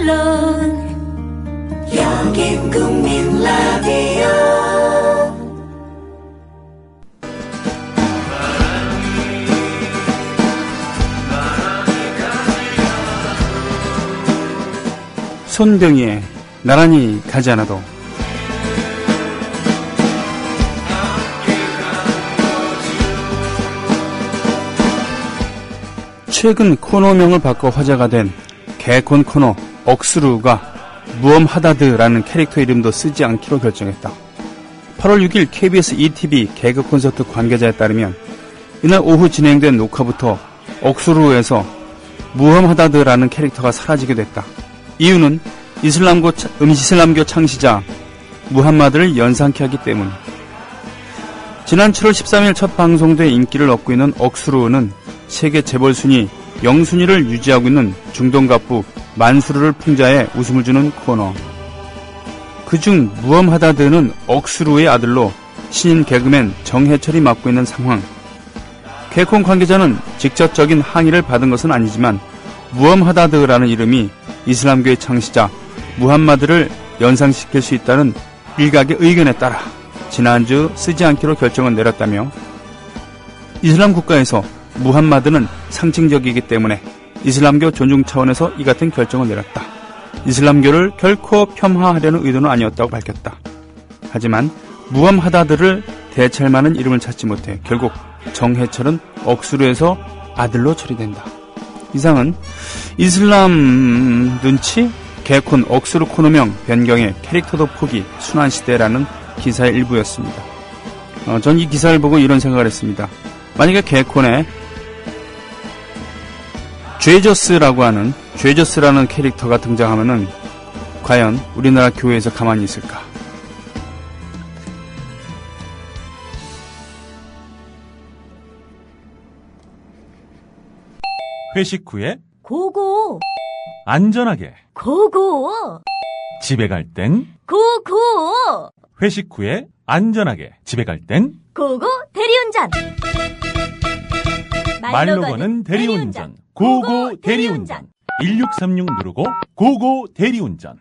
물론 여긴 국민 라디오. 손병희의 나란히 가지 않아도. 최근 코너명을 바꿔 화제가 된 개콘 코너 억스루가 무엄하다드라는 캐릭터 이름도 쓰지 않기로 결정했다. 8월 6일 KBS ETV 개그 콘서트 관계자에 따르면 이날 오후 진행된 녹화부터 억스루에서 무엄하다드라는 캐릭터가 사라지게 됐다. 이유는 이슬람교 창시자 무함마드를 연상케 하기 때문. 지난 7월 13일 첫 방송돼 인기를 얻고 있는 억스루는 세계 재벌 순위 0순위를 유지하고 있는 중동 갑부 만수르를 풍자해 웃음을 주는 코너. 그중 무엄하다드는 억스루의 아들로 신인 개그맨 정해철이 맡고 있는 상황. 개콘 관계자는 직접적인 항의를 받은 것은 아니지만 무엄하다드라는 이름이 이슬람교의 창시자 무함마드를 연상시킬 수 있다는 일각의 의견에 따라 지난주 쓰지 않기로 결정을 내렸다며, 이슬람 국가에서 무함마드는 상징적이기 때문에 이슬람교 존중 차원에서 이 같은 결정을 내렸다. 이슬람교를 결코 폄하하려는 의도는 아니었다고 밝혔다. 하지만 무함하다드를 대체할 만한 이름을 찾지 못해 결국 정해철은 억수루에서 아들로 처리된다. 이상은 이슬람 눈치? 개콘 억수루 코너명 변경에 캐릭터도 포기, 순환시대라는 기사의 일부였습니다. 전 이 기사를 보고 이런 생각을 했습니다. 만약에 개콘에 죄저스라는 캐릭터가 등장하면은 과연 우리나라 교회에서 가만히 있을까? 회식 후에 고고. 안전하게 고고. 집에 갈 땐 고고. 회식 후에 안전하게 집에 갈 땐 고고 대리운전. 말로 거는 대리운전. 고고 대리운전. 1636 누르고 고고 대리운전.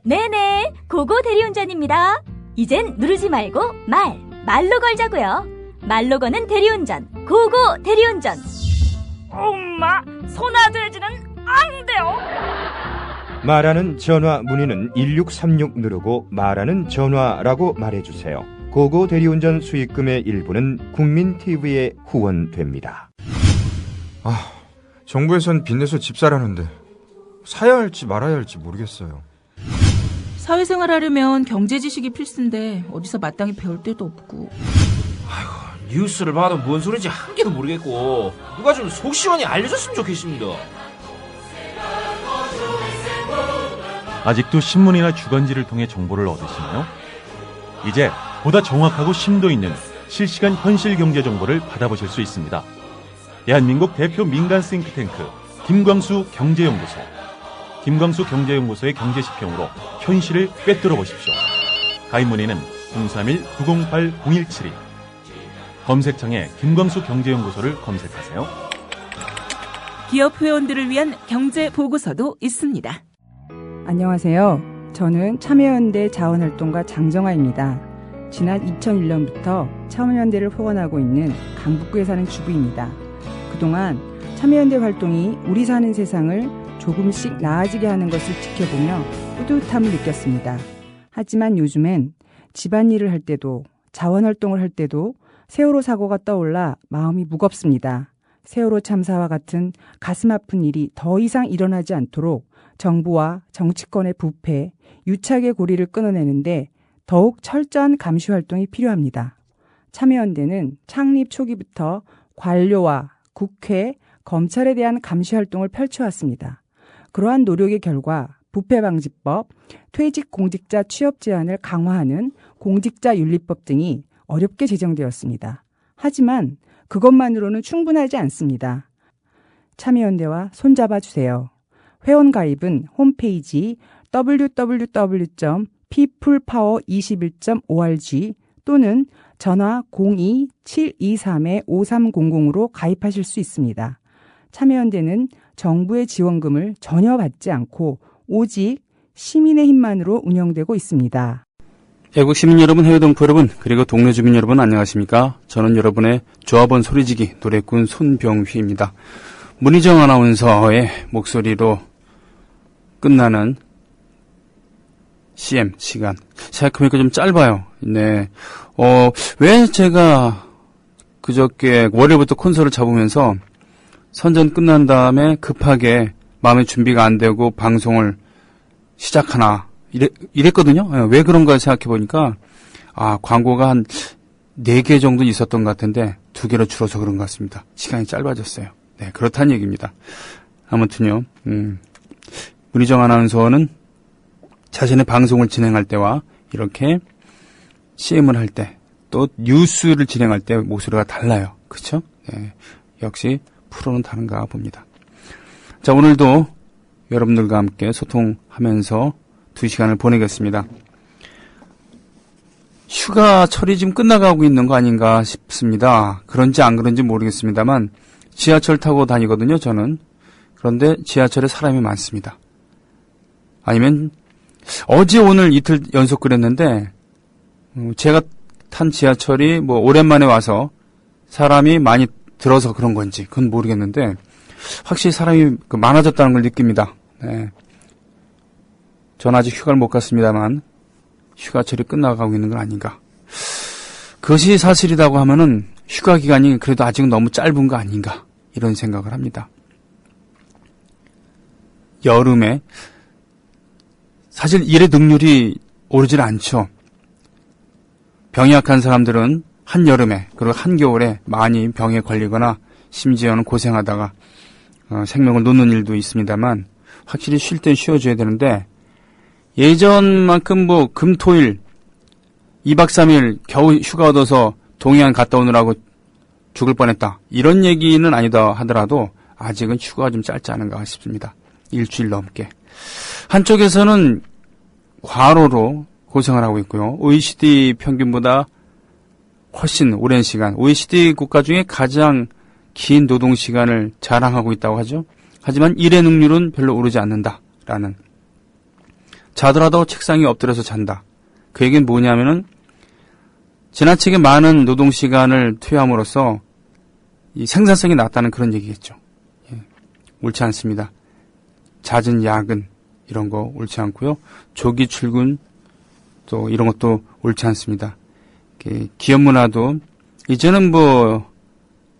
네네, 고고 대리운전입니다. 이젠 누르지 말고 말로 걸자고요. 말로 거는 대리운전. 고고 대리운전. 엄마, 손아돼지는 안 돼요. 말하는 전화 문의는 1636 누르고 말하는 전화라고 말해주세요. 고고 대리운전 수익금의 일부는 국민TV에 후원됩니다. 정부에선 빚내서 집 사라는데 사야 할지 말아야 할지 모르겠어요. 사회생활 하려면 경제 지식이 필수인데 어디서 마땅히 배울 데도 없고. 뉴스를 봐도 뭔 소리인지 한 개도 모르겠고 누가 좀 속 시원히 알려줬으면 좋겠습니다. 아직도 신문이나 주간지를 통해 정보를 얻으시나요? 이제 보다 정확하고 심도 있는 실시간 현실 경제 정보를 받아보실 수 있습니다. 대한민국 대표 민간 싱크탱크 김광수 경제연구소. 김광수 경제연구소의 경제시평으로 현실을 꿰뚫어 보십시오. 가입 문의는 031-908-0172. 검색창에 김광수 경제연구소를 검색하세요. 기업 회원들을 위한 경제 보고서도 있습니다. 안녕하세요. 저는 참여연대 자원활동가 장정아입니다. 지난 2001년부터 참여연대를 후원하고 있는 강북구에 사는 주부입니다. 그동안 참여연대 활동이 우리 사는 세상을 조금씩 나아지게 하는 것을 지켜보며 뿌듯함을 느꼈습니다. 하지만 요즘엔 집안일을 할 때도 자원활동을 할 때도 세월호 사고가 떠올라 마음이 무겁습니다. 세월호 참사와 같은 가슴 아픈 일이 더 이상 일어나지 않도록 정부와 정치권의 부패, 유착의 고리를 끊어내는데 더욱 철저한 감시 활동이 필요합니다. 참여연대는 창립 초기부터 관료와 국회, 검찰에 대한 감시 활동을 펼쳐왔습니다. 그러한 노력의 결과 부패방지법, 퇴직공직자 취업 제한을 강화하는 공직자윤리법 등이 어렵게 제정되었습니다. 하지만 그것만으로는 충분하지 않습니다. 참여연대와 손잡아 주세요. 회원가입은 홈페이지 www.peoplepower21.org 또는 전화 02-723-5300으로 가입하실 수 있습니다. 참여연대는 정부의 지원금을 전혀 받지 않고 오직 시민의 힘만으로 운영되고 있습니다. 애국 시민 여러분, 해외 동포 여러분, 그리고 동네 주민 여러분 안녕하십니까? 저는 여러분의 조합원 소리지기 노래꾼 손병휘입니다. 문희정 아나운서의 목소리로 끝나는 CM 시간. 생각해보니까 좀 짧아요. 네. 왜 제가 그저께 월요일부터 콘서트를 잡으면서 선전 끝난 다음에 급하게 마음의 준비가 안 되고 방송을 시작하나 이랬거든요. 왜 그런가 생각해보니까 광고가 한 4개 정도 있었던 것 같은데 2개로 줄어서 그런 것 같습니다. 시간이 짧아졌어요. 네, 그렇다는 얘기입니다. 아무튼요. 문희정 아나운서는 자신의 방송을 진행할 때와 이렇게 CM을 할 때 또 뉴스를 진행할 때 목소리가 달라요. 그렇죠? 네, 역시 프로는 다른가 봅니다. 자, 오늘도 여러분들과 함께 소통하면서 2시간을 보내겠습니다. 휴가철이 지금 끝나가고 있는 거 아닌가 싶습니다. 그런지 안 그런지 모르겠습니다만 지하철 타고 다니거든요, 저는. 그런데 지하철에 사람이 많습니다. 아니면 어제 오늘 이틀 연속 그랬는데 제가 탄 지하철이 오랜만에 와서 사람이 많이 들어서 그런 건지 그건 모르겠는데 확실히 사람이 많아졌다는 걸 느낍니다. 네. 전 아직 휴가를 못 갔습니다만 휴가철이 끝나가고 있는 건 아닌가. 그것이 사실이라고 하면은 휴가 기간이 그래도 아직은 너무 짧은 거 아닌가 이런 생각을 합니다. 여름에 사실 일의 능률이 오르질 않죠. 병이 약한 사람들은 한여름에 그리고 한겨울에 많이 병에 걸리거나 심지어는 고생하다가 생명을 놓는 일도 있습니다만 확실히 쉴 땐 쉬어줘야 되는데 예전만큼 금, 토, 일 2박 3일 겨우 휴가 얻어서 동해안 갔다 오느라고 죽을 뻔했다. 이런 얘기는 아니다 하더라도 아직은 휴가가 좀 짧지 않은가 싶습니다. 일주일 넘게. 한쪽에서는 과로로 고생을 하고 있고요. OECD 평균보다 훨씬 오랜 시간, OECD 국가 중에 가장 긴 노동시간을 자랑하고 있다고 하죠. 하지만 일의 능률은 별로 오르지 않는다라는. 자더라도 책상에 엎드려서 잔다. 그 얘기는 뭐냐면은 지나치게 많은 노동시간을 투여함으로써 이 생산성이 낮다는 그런 얘기겠죠. 예, 옳지 않습니다. 잦은 야근 이런 거 옳지 않고요. 조기 출근 또 이런 것도 옳지 않습니다. 기업 문화도 이제는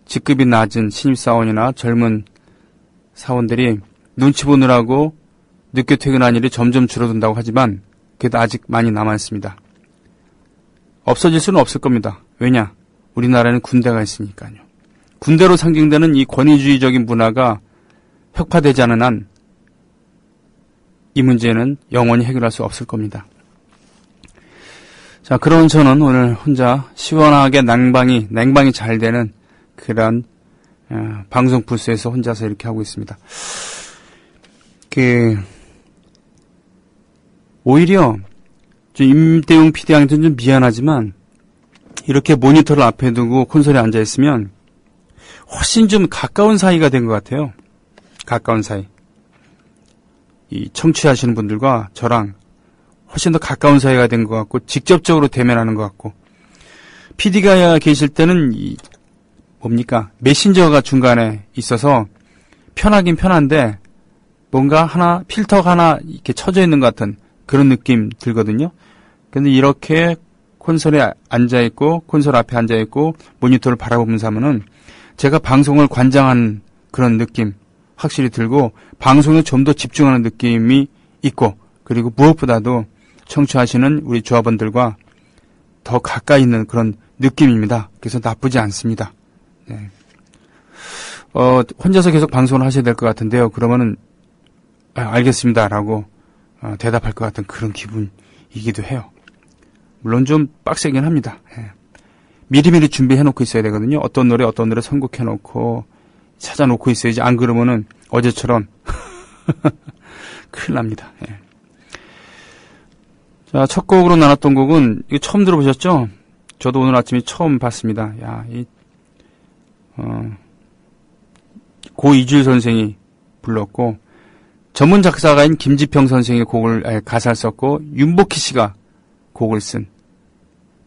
직급이 낮은 신입사원이나 젊은 사원들이 눈치 보느라고 늦게 퇴근한 일이 점점 줄어든다고 하지만 그래도 아직 많이 남아있습니다. 없어질 수는 없을 겁니다. 왜냐? 우리나라에는 군대가 있으니까요. 군대로 상징되는 이 권위주의적인 문화가 혁파되지 않은 한 이 문제는 영원히 해결할 수 없을 겁니다. 자, 그런 저는 오늘 혼자 시원하게 냉방이 잘 되는 그런 방송 부스에서 혼자서 이렇게 하고 있습니다. 오히려 좀 임대용 PD한테는 좀 미안하지만 이렇게 모니터를 앞에 두고 콘솔에 앉아 있으면 훨씬 좀 가까운 사이가 된 것 같아요. 가까운 사이. 이 청취하시는 분들과 저랑 훨씬 더 가까운 사이가 된 것 같고 직접적으로 대면하는 것 같고 PD가 계실 때는 메신저가 중간에 있어서 편하긴 편한데 뭔가 필터가 하나 이렇게 쳐져 있는 것 같은 그런 느낌 들거든요. 근데 이렇게 콘솔에 앉아있고 콘솔 앞에 앉아있고 모니터를 바라보면서 하면은 제가 방송을 관장한 그런 느낌 확실히 들고 방송에 좀 더 집중하는 느낌이 있고 그리고 무엇보다도 청취하시는 우리 조합원들과 더 가까이 있는 그런 느낌입니다. 그래서 나쁘지 않습니다. 네. 혼자서 계속 방송을 하셔야 될 것 같은데요. 그러면은 알겠습니다라고 대답할 것 같은 그런 기분이기도 해요. 물론 좀 빡세긴 합니다. 예. 미리미리 준비해놓고 있어야 되거든요. 어떤 노래 선곡해놓고 찾아놓고 있어야지. 안 그러면은 어제처럼 큰일 납니다. 예. 자, 첫 곡으로 나눴던 곡은 이거 처음 들어보셨죠? 저도 오늘 아침에 처음 봤습니다. 야, 고 이주일 선생이 불렀고 전문 작사가인 김지평 선생이 가사를 썼고 윤복희 씨가 곡을 쓴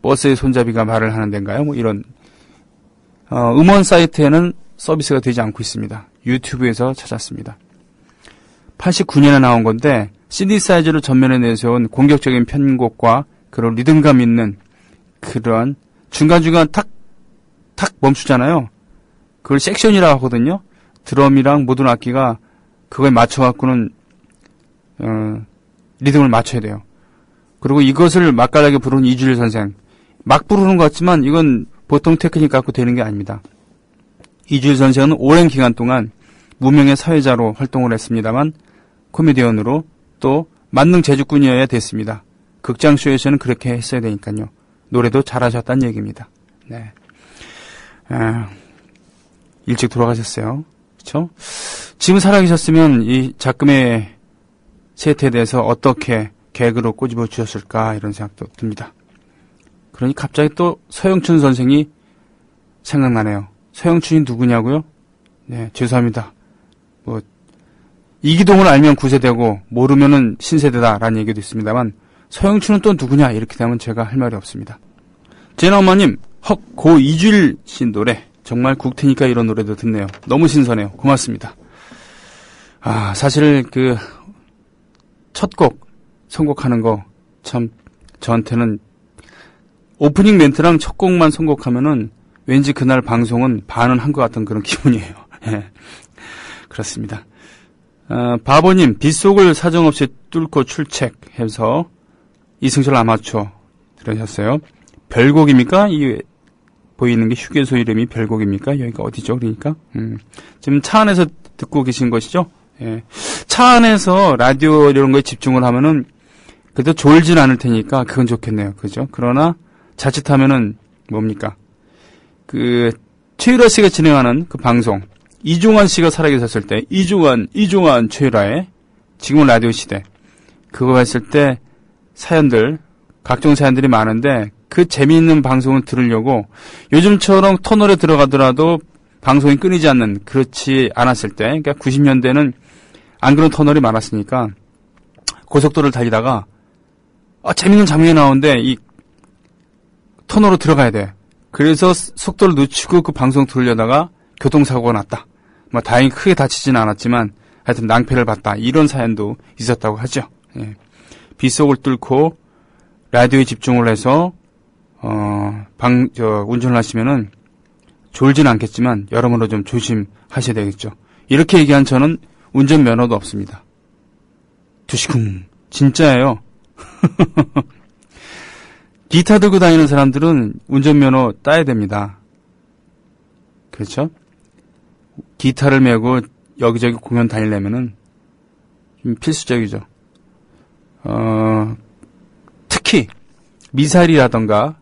버스의 손잡이가 말을 하는 데인가요? 뭐 이런 음원 사이트에는 서비스가 되지 않고 있습니다. 유튜브에서 찾았습니다. 89년에 나온 건데 CD 사이즈로 전면에 내세운 공격적인 편곡과 그런 리듬감 있는 그런 중간중간 탁 멈추잖아요. 그걸 섹션이라고 하거든요. 드럼이랑 모든 악기가 그거에 맞춰갖고는 리듬을 맞춰야 돼요. 그리고 이것을 맛깔나게 부르는 이주일 선생. 막 부르는 것 같지만 이건 보통 테크닉 갖고 되는 게 아닙니다. 이주일 선생은 오랜 기간 동안 무명의 사회자로 활동을 했습니다만 코미디언으로 또 만능 재주꾼이어야 됐습니다. 극장쇼에서는 그렇게 했어야 되니까요. 노래도 잘하셨다는 얘기입니다. 네. 일찍 돌아가셨어요. 그렇죠? 지금 살아계셨으면 이 작금의 세태에 대해서 어떻게 개그로 꼬집어 주셨을까 이런 생각도 듭니다. 그러니 갑자기 또 서영춘 선생이 생각나네요. 서영춘이 누구냐고요? 네, 죄송합니다. 뭐 이기동을 알면 9세대고 모르면은 신세대다라는 얘기도 있습니다만 서영춘은 또 누구냐 이렇게 되면 제가 할 말이 없습니다. 제나엄마님, 고 이주일 씨 노래 정말 국태니까 이런 노래도 듣네요. 너무 신선해요. 고맙습니다. 사실 그 첫 곡 선곡하는 거 참 저한테는 오프닝 멘트랑 첫 곡만 선곡하면은 왠지 그날 방송은 반은 한 것 같은 그런 기분이에요. 예. 그렇습니다. 바보님, 빗속을 사정없이 뚫고 출첵해서 이승철 아마추어 들으셨어요. 별곡입니까? 이 보이는 게 휴게소 이름이 별곡입니까? 여기가 어디죠? 그러니까 지금 차 안에서 듣고 계신 것이죠? 예. 차 안에서 라디오 이런 거에 집중을 하면은 그래도 졸진 않을 테니까 그건 좋겠네요. 그죠? 그러나 자칫하면은 뭡니까? 그 최유라 씨가 진행하는 그 방송 이종환 씨가 살아계셨을 때 이종환 최유라의 지금은 라디오 시대 그거 했을 때 사연들 각종 사연들이 많은데 그 재미있는 방송을 들으려고 요즘처럼 터널에 들어가더라도 방송이 끊이지 않는 그렇지 않았을 때 그러니까 90년대는 안 그런 터널이 많았으니까 고속도로를 달리다가 재밌는 장면이 나오는데 이 터널로 들어가야 돼. 그래서 속도를 늦추고 그 방송 들으려다가 교통사고가 났다. 뭐 다행히 크게 다치지는 않았지만 하여튼 낭패를 봤다. 이런 사연도 있었다고 하죠. 예. 빗속을 뚫고 라디오에 집중을 해서 운전을 하시면은 졸지는 않겠지만 여러모로 좀 조심하셔야 되겠죠. 이렇게 얘기한 저는 운전면허도 없습니다. 두시쿵 진짜예요. 기타 들고 다니는 사람들은 운전면허 따야 됩니다. 그렇죠? 기타를 메고 여기저기 공연 다니려면은 좀 필수적이죠. 특히 미사일이라던가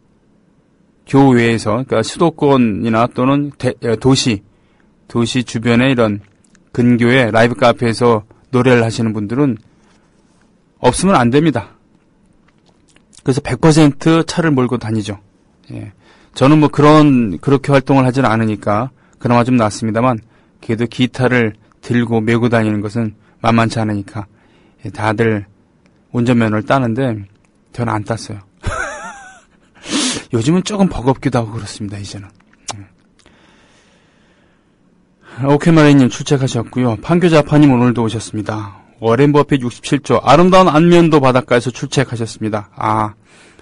교외에서 그러니까 수도권이나 또는 도시 주변에 이런 근교에 라이브 카페에서 노래를 하시는 분들은 없으면 안 됩니다. 그래서 100% 차를 몰고 다니죠. 예. 저는 뭐 그렇게 활동을 하지는 않으니까 그나마 좀 낫습니다만 그래도 기타를 들고 메고 다니는 것은 만만치 않으니까 다들 운전면허를 따는데 저는 안 땄어요. 요즘은 조금 버겁기도 하고 그렇습니다. 이제는. 오케마리님 출첵하셨고요. 판교자파님 오늘도 오셨습니다. 워렌 버핏 67조 아름다운 안면도 바닷가에서 출첵하셨습니다.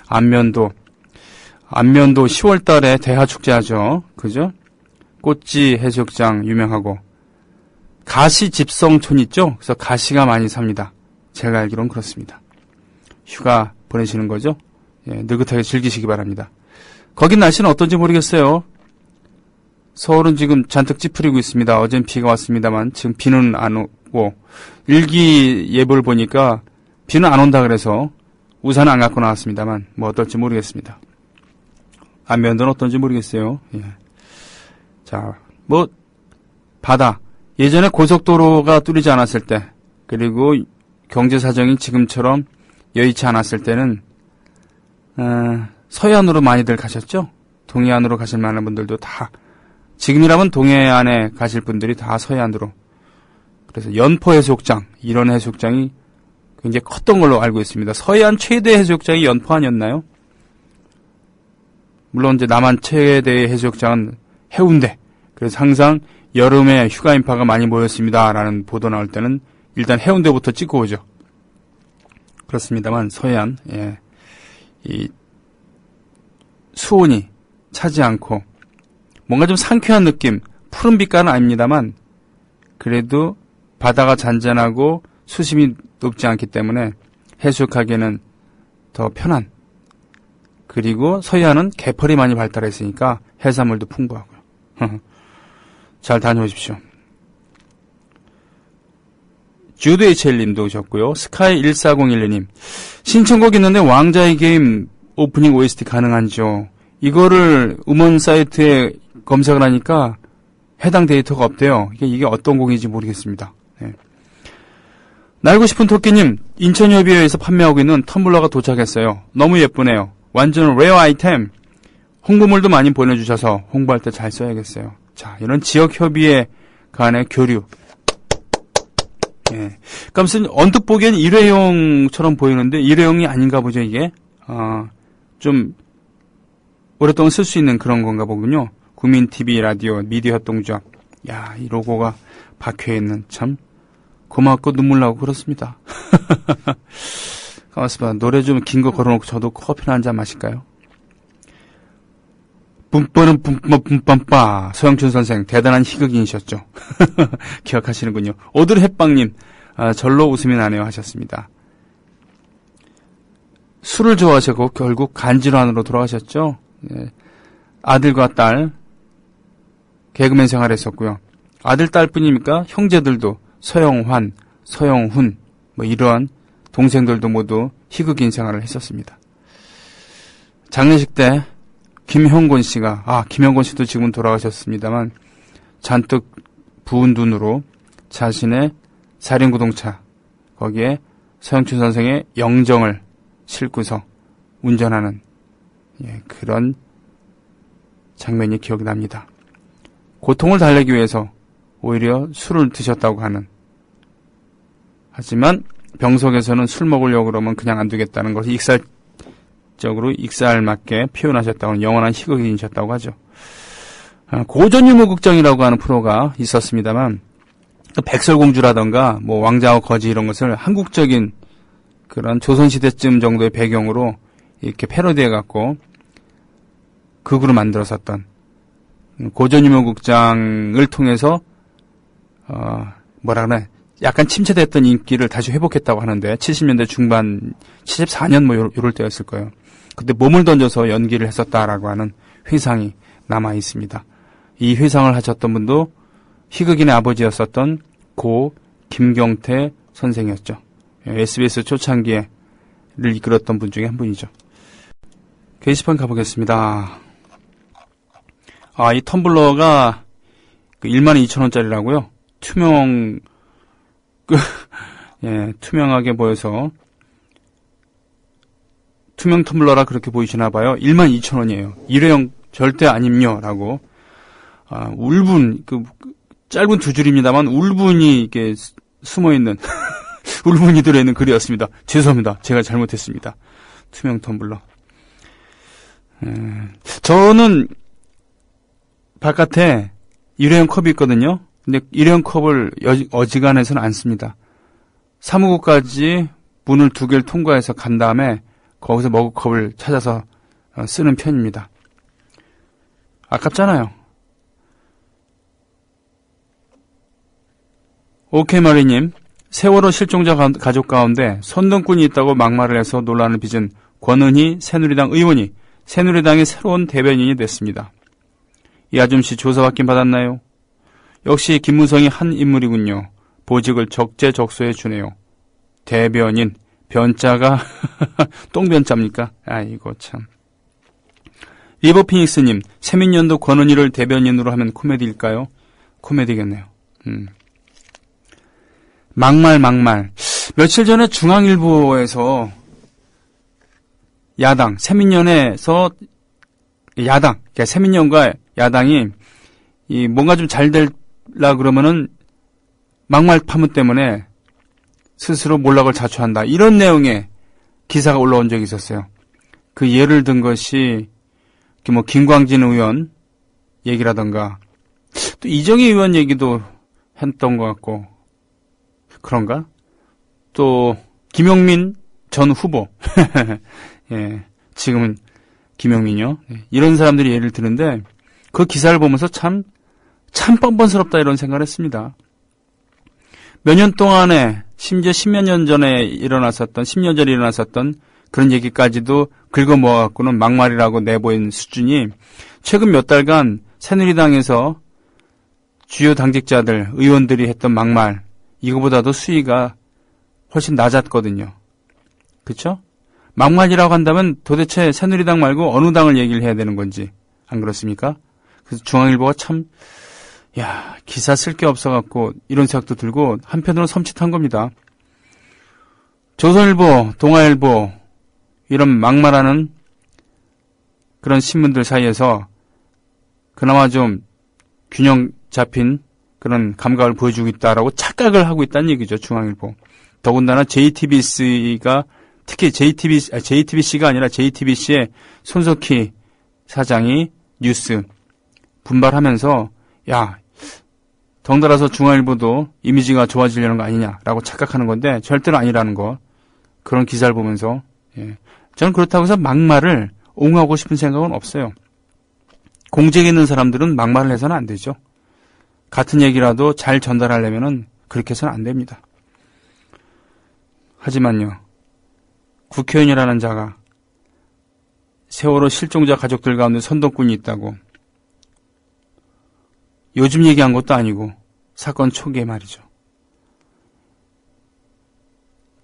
안면도 10월 달에 대하축제하죠. 그죠? 꽃지 해수욕장 유명하고 가시 집성촌 있죠? 그래서 가시가 많이 삽니다. 제가 알기로는 그렇습니다. 휴가 보내시는 거죠? 예, 느긋하게 즐기시기 바랍니다. 거긴 날씨는 어떤지 모르겠어요. 서울은 지금 잔뜩 찌푸리고 있습니다. 어젠 비가 왔습니다만 지금 비는 안 오고 일기예보를 보니까 비는 안 온다 그래서 우산은 안 갖고 나왔습니다만 뭐 어떨지 모르겠습니다. 안면도는 어떤지 모르겠어요. 예. 자, 뭐 바다 예전에 고속도로가 뚫리지 않았을 때 그리고 경제사정이 지금처럼 여의치 않았을 때는 서해안으로 많이들 가셨죠? 동해안으로 가실 만한 분들도 다 지금이라면 동해안에 가실 분들이 다 서해안으로. 그래서 연포 해수욕장, 이런 해수욕장이 굉장히 컸던 걸로 알고 있습니다. 서해안 최대 해수욕장이 연포 아니었나요? 물론 이제 남한 최대 해수욕장은 해운대. 그래서 항상 여름에 휴가 인파가 많이 모였습니다라는 보도 나올 때는 일단 해운대부터 찍고 오죠. 그렇습니다만 서해안, 이 수온이 차지 않고 뭔가 좀 상쾌한 느낌, 푸른 빛깔은 아닙니다만 그래도 바다가 잔잔하고 수심이 높지 않기 때문에 해수욕하기에는 더 편한. 그리고 서해안은 개펄이 많이 발달했으니까 해산물도 풍부하고요. 잘 다녀오십시오. 주드 HL님도 오셨고요. 스카이1401님 신청곡 있는데 왕자의 게임 오프닝 OST 가능한지요? 이거를 음원 사이트에 검색을 하니까 해당 데이터가 없대요. 이게 어떤 곡인지 모르겠습니다. 네. 날고 싶은 토끼님, 인천협의회에서 판매하고 있는 텀블러가 도착했어요. 너무 예쁘네요. 완전 레어 아이템. 홍보물도 많이 보내주셔서 홍보할 때 잘 써야겠어요. 자, 이런 지역협의회 간의 교류. 예. 그러니까 언뜻 보기엔 일회용처럼 보이는데 일회용이 아닌가 보죠, 이게. 좀 오랫동안 쓸 수 있는 그런 건가 보군요. 국민TV 라디오 미디어 협동조합. 야, 이 로고가 박혀있는 참 고맙고 눈물 나고 그렇습니다. 고맙습니다. 노래 좀 긴 거 걸어놓고 저도 커피나 한잔 마실까요? 뿜빠는 뿜빠뿜빠빠 서영춘 선생 대단한 희극인이셨죠. 기억하시는군요. 오드리 햇빵님 절로 웃음이 나네요 하셨습니다. 술을 좋아하시고 결국 간질환으로 돌아가셨죠. 네. 아들과 딸 개그맨 생활했었고요. 아들 딸뿐입니까? 형제들도 서영환, 서영훈 뭐 이러한 동생들도 모두 희극인 생활을 했었습니다. 장례식 때 김형곤 씨가 김형곤 씨도 지금 돌아가셨습니다만 잔뜩 부은 눈으로 자신의 사륜구동차 거기에 서영춘 선생의 영정을 싣고서 운전하는 그런 장면이 기억이 납니다. 고통을 달래기 위해서 오히려 술을 드셨다고 하는. 하지만 병석에서는 술 먹으려고 그러면 그냥 안 되겠다는 것을 익살적으로 익살맞게 표현하셨다고 영원한 희극인이셨다고 하죠. 고전유물극장이라고 하는 프로가 있었습니다만 백설공주라던가 뭐 왕자와 거지 이런 것을 한국적인 그런 조선시대쯤 정도의 배경으로 이렇게 패러디해갖고 극으로 만들었었던 고전유물극장을 통해서 뭐라 그래 약간 침체됐던 인기를 다시 회복했다고 하는데 70년대 중반 74년 뭐 요럴 때였을 거예요. 그때 몸을 던져서 연기를 했었다라고 하는 회상이 남아 있습니다. 이 회상을 하셨던 분도 희극인의 아버지였었던 고 김경태 선생이었죠. SBS 초창기를 이끌었던 분 중에 한 분이죠. 게시판 가보겠습니다. 이 텀블러가 12,000원짜리라고요. 투명하게 보여서 투명 텀블러라 그렇게 보이시나 봐요. 12,000원이에요. 일회용 절대 아님요. 라고. 울분, 짧은 두 줄입니다만, 울분이 이렇게 숨어있는, 울분이 들어있는 글이었습니다. 죄송합니다. 제가 잘못했습니다. 투명 텀블러. 저는 바깥에 일회용 컵이 있거든요. 근데 일회용 컵을 어지간해서는 안 씁니다. 사무국까지 문을 2개를 통과해서 간 다음에 거기서 머그컵을 찾아서 쓰는 편입니다. 아깝잖아요. 오케이마리님, 세월호 실종자 가족 가운데 선동꾼이 있다고 막말을 해서 논란을 빚은 권은희 새누리당 의원이 새누리당의 새로운 대변인이 됐습니다. 이 아줌씨 조사받긴 받았나요? 역시 김무성이 한 인물이군요. 보직을 적재적소해 주네요. 대변인, 변자가 똥변자입니까? 아이고 참. 리버피닉스님, 세민년도 권은희를 대변인으로 하면 코미디일까요? 코미디겠네요. 막말. 며칠 전에 중앙일보에서 세민연에서 야당, 그러니까 세민연과 야당이 뭔가 좀 잘 되려 그러면은 막말 파문 때문에 스스로 몰락을 자초한다. 이런 내용의 기사가 올라온 적이 있었어요. 그 예를 든 것이 뭐 김광진 의원 얘기라던가 또 이정희 의원 얘기도 했던 것 같고 그런가? 또 김용민 전 후보 예, 지금은 김용민이요. 이런 사람들이 예를 드는데 그 기사를 보면서 참 뻔뻔스럽다 이런 생각을 했습니다. 몇 년 동안에 심지어 10몇 년 전에 10년 전에 일어났었던 그런 얘기까지도 긁어 모아갖고는 막말이라고 내보인 수준이 최근 몇 달간 새누리당에서 주요 당직자들, 의원들이 했던 막말 이거보다도 수위가 훨씬 낮았거든요. 그렇죠? 막말이라고 한다면 도대체 새누리당 말고 어느 당을 얘기를 해야 되는 건지 안 그렇습니까? 그래서 중앙일보가 참 기사 쓸 게 없어갖고 이런 생각도 들고 한편으로는 섬찟한 겁니다. 조선일보, 동아일보 이런 막말하는 그런 신문들 사이에서 그나마 좀 균형 잡힌 그런 감각을 보여주고 있다라고 착각을 하고 있다는 얘기죠. 중앙일보. 더군다나 JTBC가 특히 JTBC가 아니라 JTBC의 손석희 사장이 뉴스 분발하면서 덩달아서 중앙일보도 이미지가 좋아지려는 거 아니냐라고 착각하는 건데 절대로 아니라는 거. 그런 기사를 보면서 저는 그렇다고 해서 막말을 옹호하고 싶은 생각은 없어요. 공직에 있는 사람들은 막말을 해서는 안 되죠. 같은 얘기라도 잘 전달하려면은 그렇게 해서는 안 됩니다. 하지만요. 국회의원이라는 자가 세월호 실종자 가족들 가운데 선동꾼이 있다고 요즘 얘기한 것도 아니고 사건 초기에 말이죠.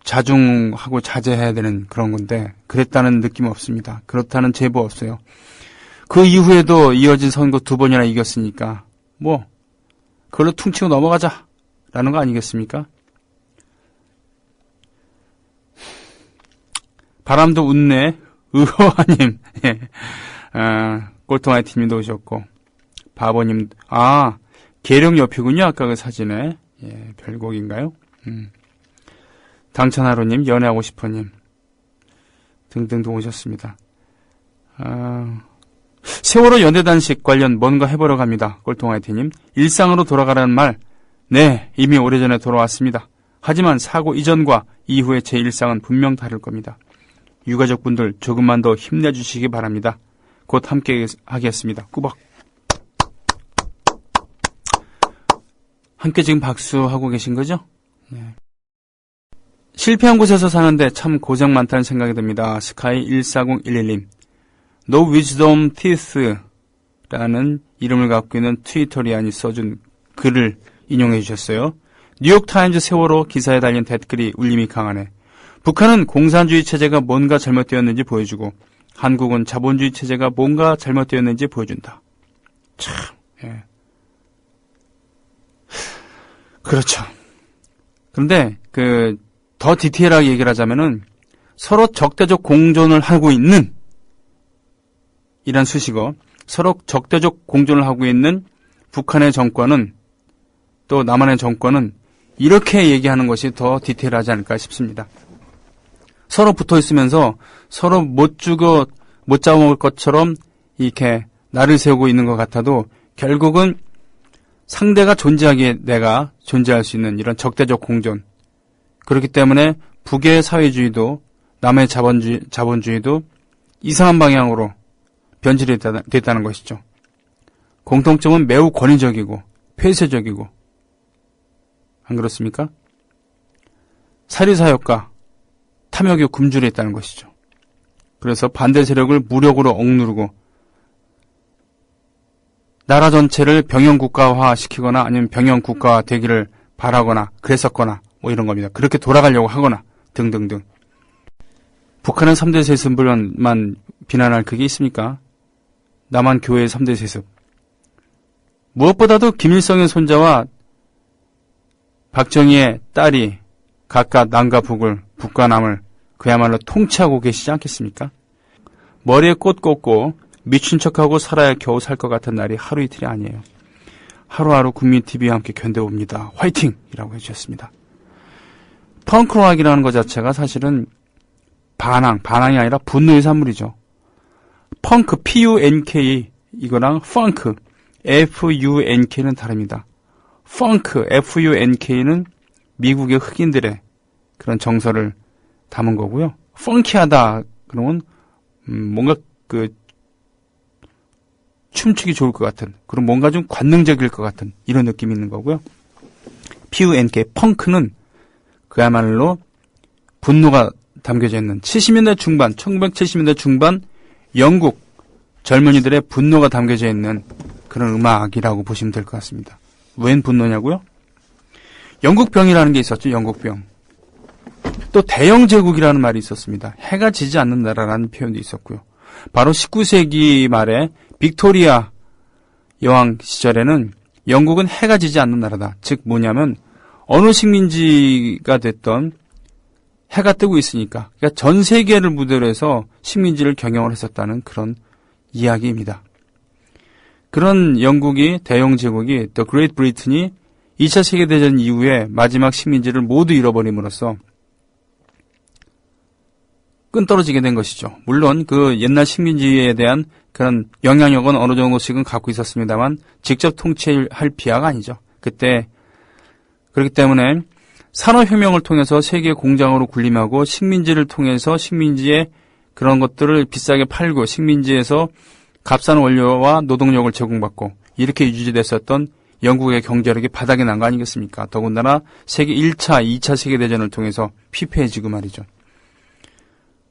자중하고 자제해야 되는 그런 건데 그랬다는 느낌 없습니다. 그렇다는 제보 없어요. 그 이후에도 이어진 선거 2번이나 이겼으니까 그걸로 퉁치고 넘어가자라는 거 아니겠습니까? 바람도 웃네. 의호아님. 꼴통아이팀님도 오셨고 바보님. 계룡 옆이군요. 아까 그 사진에. 별곡인가요? 당천하루님, 연애하고 싶어님 등등등 오셨습니다. 세월호 연대단식 관련 뭔가 해보러 갑니다. 꼴통아이티님. 일상으로 돌아가라는 말, 네, 이미 오래전에 돌아왔습니다. 하지만 사고 이전과 이후의 제 일상은 분명 다를 겁니다. 유가족분들 조금만 더 힘내주시기 바랍니다. 곧 함께 하겠습니다. 꾸벅. 함께 지금 박수하고 계신 거죠? 네. 실패한 곳에서 사는데 참 고생 많다는 생각이 듭니다. 스카이14011님. No Wisdom Teeth 라는 이름을 갖고 있는 트위터리안이 써준 글을 인용해 주셨어요. 뉴욕타임즈 세월호 기사에 달린 댓글이 울림이 강하네. 북한은 공산주의 체제가 뭔가 잘못되었는지 보여주고 한국은 자본주의 체제가 뭔가 잘못되었는지 보여준다. 참, 그렇죠. 그런데 더 디테일하게 얘기를 하자면은 서로 적대적 공존을 하고 있는 이란 수식어, 서로 적대적 공존을 하고 있는 북한의 정권은 또 남한의 정권은 이렇게 얘기하는 것이 더 디테일하지 않을까 싶습니다. 서로 붙어 있으면서 서로 못 잡아먹을 것처럼 이렇게 날을 세우고 있는 것 같아도 결국은 상대가 존재하기에 내가 존재할 수 있는 이런 적대적 공존. 그렇기 때문에 북의 사회주의도 남의 자본주의도 이상한 방향으로 변질이 됐다는 것이죠. 공통점은 매우 권위적이고 폐쇄적이고 안 그렇습니까? 사리사욕과 탐욕이 굶주려 있다는 것이죠. 그래서 반대 세력을 무력으로 억누르고 나라 전체를 병영국가화 시키거나 아니면 병영국가화 되기를 바라거나 그랬었거나 이런 겁니다. 그렇게 돌아가려고 하거나 등등등. 북한은 3대 세습만 비난할 그게 있습니까? 남한 교회의 3대 세습. 무엇보다도 김일성의 손자와 박정희의 딸이 각각 남과 북을, 북과 남을 그야말로 통치하고 계시지 않겠습니까? 머리에 꽃 꽂고 미친 척하고 살아야 겨우 살 것 같은 날이 하루 이틀이 아니에요. 하루하루 국민TV와 함께 견뎌봅니다. 화이팅! 이라고 해주셨습니다. 펑크락이라는 것 자체가 사실은 반항이 아니라 분노의 산물이죠. 펑크, P-U-N-K, 이거랑 펑크, F-U-N-K는 다릅니다. 펑크, F-U-N-K는 미국의 흑인들의 그런 정서를 담은 거고요. 펑키하다, 그러면 뭔가 춤추기 좋을 것 같은, 그런 뭔가 좀 관능적일 것 같은 이런 느낌이 있는 거고요. P-U-N-K, 펑크는 그야말로 분노가 담겨져 있는 70년대 중반, 1970년대 중반 영국 젊은이들의 분노가 담겨져 있는 그런 음악이라고 보시면 될 것 같습니다. 웬 분노냐고요? 영국병이라는 게 있었죠. 영국병. 또 대영제국이라는 말이 있었습니다. 해가 지지 않는 나라라는 표현도 있었고요. 바로 19세기 말에 빅토리아 여왕 시절에는 영국은 해가 지지 않는 나라다. 즉 뭐냐면 어느 식민지가 됐던 해가 뜨고 있으니까, 그러니까 전 세계를 무대로 해서 식민지를 경영을 했었다는 그런 이야기입니다. 그런 영국이, 대영제국이, The Great Britain이 2차 세계대전 이후에 마지막 식민지를 모두 잃어버림으로써 끈떨어지게 된 것이죠. 물론 그 옛날 식민지에 대한 그런 영향력은 어느 정도씩은 갖고 있었습니다만 직접 통치할 비하가 아니죠. 그때 그렇기 때문에 산업혁명을 통해서 세계 공장으로 군림하고 식민지를 통해서 식민지의 그런 것들을 비싸게 팔고 식민지에서 값싼 원료와 노동력을 제공받고 이렇게 유지됐었던 영국의 경제력이 바닥이 난 거 아니겠습니까? 더군다나 세계 1차, 2차 세계대전을 통해서 피폐해지고 말이죠.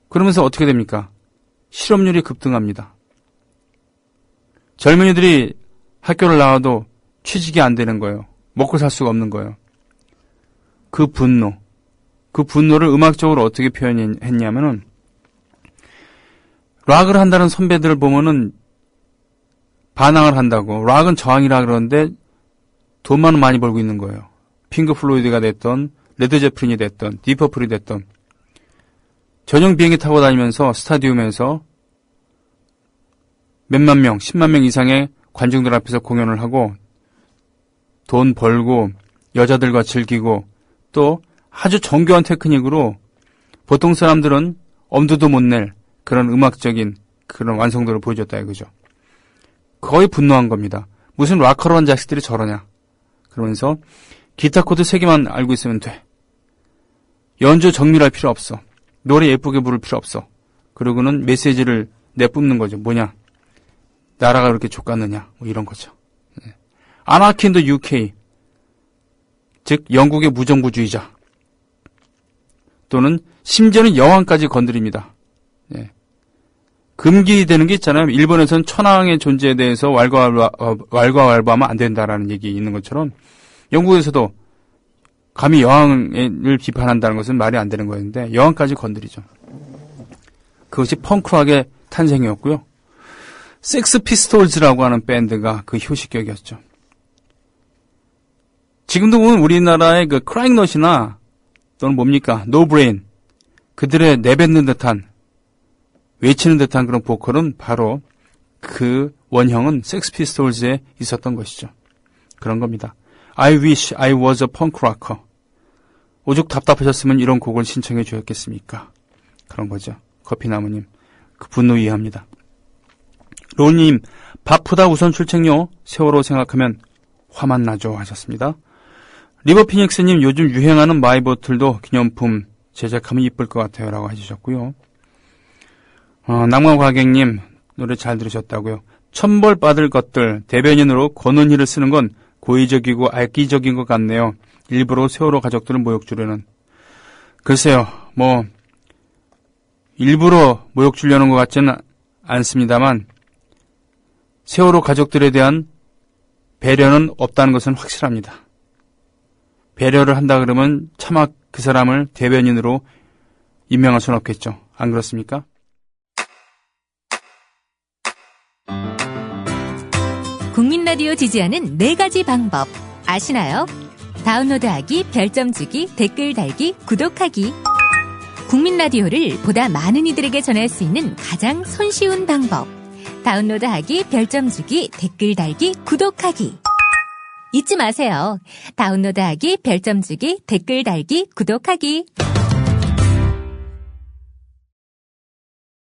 그러면서 어떻게 됩니까? 실업률이 급등합니다. 젊은이들이 학교를 나와도 취직이 안 되는 거예요. 먹고 살 수가 없는 거예요. 그 분노를 음악적으로 어떻게 표현했냐면은 락을 한다는 선배들을 보면은 반항을 한다고. 락은 저항이라 그러는데 돈만 많이 벌고 있는 거예요. 핑크 플로이드가 됐던, 레드 제프린이 됐던, 디퍼플이 됐던 전용 비행기 타고 다니면서 스타디움에서 몇만 명, 10만 명 이상의 관중들 앞에서 공연을 하고 돈 벌고 여자들과 즐기고 또 아주 정교한 테크닉으로 보통 사람들은 엄두도 못 낼 그런 음악적인 그런 완성도를 보여줬다 이거죠. 거의 분노한 겁니다. 무슨 락커로 한 자식들이 저러냐. 그러면서 기타 코드 3개만 알고 있으면 돼. 연주 정밀할 필요 없어. 노래 예쁘게 부를 필요 없어. 그리고는 메시지를 내뿜는 거죠. 뭐냐. 나라가 그렇게 족같느냐. 뭐 이런 거죠. 아나키 인 더 UK. 즉 영국의 무정부주의자. 또는 심지어는 여왕까지 건드립니다. 예. 금기되는 게 있잖아요. 일본에서는 천황의 존재에 대해서 왈가왈부하면 안 된다라는 얘기 있는 것처럼 영국에서도 감히 여왕을 비판한다는 것은 말이 안 되는 거였는데 여왕까지 건드리죠. 그것이 펑크락의 탄생이었고요. 섹스 피스톨즈라고 하는 밴드가 그 효시격이었죠. 지금도 보면 우리나라의 그 크라잉넛이나 또는 뭡니까 노브레인 그들의 내뱉는 듯한 외치는 듯한 그런 보컬은 바로 그 원형은 섹스 피스톨즈에 있었던 것이죠. 그런 겁니다. I wish I was a punk rocker. 오죽 답답하셨으면 이런 곡을 신청해 주셨겠습니까? 그런 거죠. 커피나무님. 그 분노 이해합니다. 로우님, 밥보다 우선 출첵요. 세월호 생각하면 화만 나죠. 하셨습니다. 리버피닉스님, 요즘 유행하는 마이보틀도 기념품 제작하면 이쁠 것 같아요. 라고 해주셨고요. 낭만과객님, 노래 잘 들으셨다고요. 천벌 받을 것들, 대변인으로 권은희를 쓰는 건 고의적이고 악의적인 것 같네요. 일부러 세월호 가족들을 모욕 주려는. 글쎄요, 일부러 모욕 주려는 것 같지는 않습니다만, 세월호 가족들에 대한 배려는 없다는 것은 확실합니다. 배려를 한다 그러면 차마 그 사람을 대변인으로 임명할 수는 없겠죠. 안 그렇습니까? 국민 라디오 지지하는 4가지 방법 아시나요? 다운로드하기, 별점 주기, 댓글 달기, 구독하기. 국민 라디오를 보다 많은 이들에게 전할 수 있는 가장 손쉬운 방법. 다운로드하기, 별점 주기, 댓글 달기, 구독하기. 잊지 마세요. 다운로드하기, 별점 주기, 댓글 달기, 구독하기.